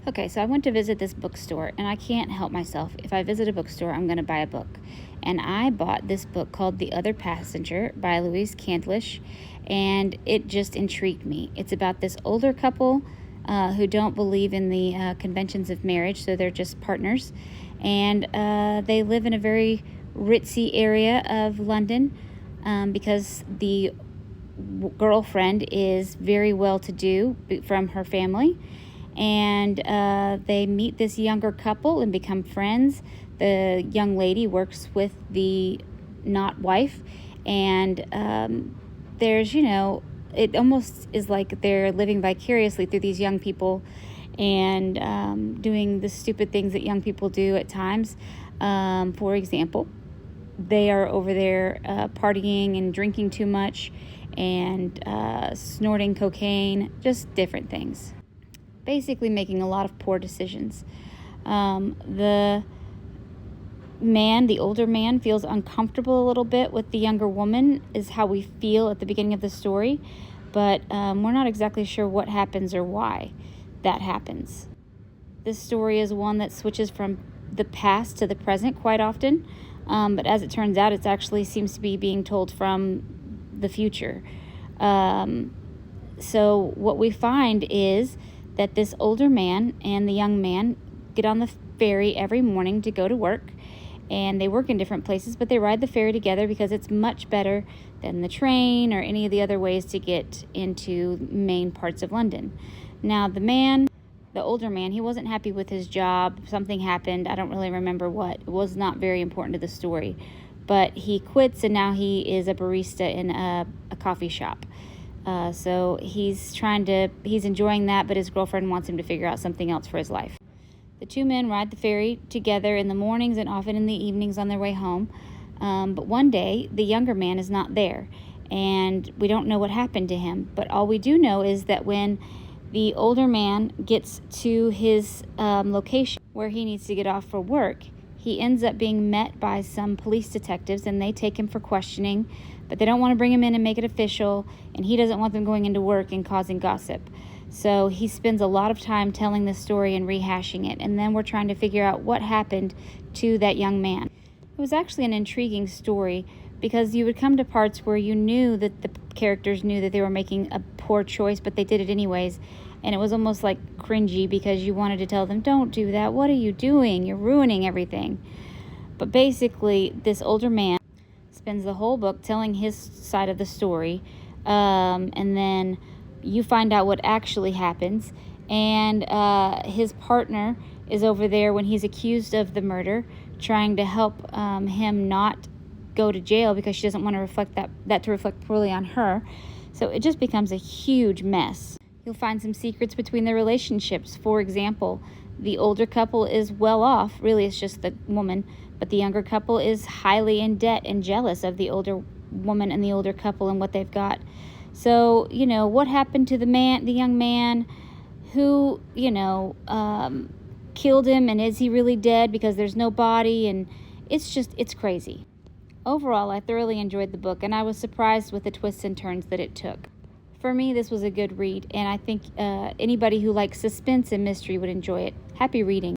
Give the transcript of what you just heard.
Okay, so I went to visit this bookstore, and I can't help myself. If I visit a bookstore, I'm going to buy a book. And I bought this book called The Other Passenger by Louise Candlish, and it just intrigued me. It's about this older couple who don't believe in the conventions of marriage, so they're just partners. And they live in a very ritzy area of London because the girlfriend is very well-to-do from her family. And they meet this younger couple and become friends. The young lady works with the not wife, and there's, it almost is like they're living vicariously through these young people and doing the stupid things that young people do at times. For example, they are over there partying and drinking too much and snorting cocaine, just different things. Basically making a lot of poor decisions. The older man, feels uncomfortable a little bit with the younger woman, is how we feel at the beginning of the story, but we're not exactly sure what happens or why that happens. This story is one that switches from the past to the present quite often, but as it turns out, it actually seems to be being told from the future. So what we find is that this older man and the young man get on the ferry every morning to go to work, and they work in different places, but they ride the ferry together because it's much better than the train or any of the other ways to get into main parts of London. Now, the older man, he wasn't happy with his job. Something happened. I don't really remember what. It was not very important to the story, but he quits, and now he is a barista in a coffee shop. So he's enjoying that, but his girlfriend wants him to figure out something else for his life. The two men ride the ferry together in the mornings and often in the evenings on their way home. But one day, the younger man is not there, and we don't know what happened to him. But all we do know is that when the older man gets to his location where he needs to get off for work, he ends up being met by some police detectives, and they take him for questioning, but they don't want to bring him in and make it official, and he doesn't want them going into work and causing gossip. So he spends a lot of time telling this story and rehashing it, and then we're trying to figure out what happened to that young man. It was actually an intriguing story because you would come to parts where you knew that the characters knew that they were making a poor choice, but they did it anyways. And it was almost like cringy because you wanted to tell them, don't do that. What are you doing? You're ruining everything. But basically, this older man spends the whole book telling his side of the story. And then you find out what actually happens. And his partner is over there when he's accused of the murder, trying to help him not go to jail because she doesn't want to reflect that to reflect poorly on her. So it just becomes a huge mess. You'll find some secrets between their relationships. For example, the older couple is well off. Really, it's just the woman. But the younger couple is highly in debt and jealous of the older woman and the older couple and what they've got. So, what happened to the young man who, killed him, and is he really dead because there's no body? And it's crazy. Overall, I thoroughly enjoyed the book, and I was surprised with the twists and turns that it took. For me, this was a good read, and I think anybody who likes suspense and mystery would enjoy it. Happy reading.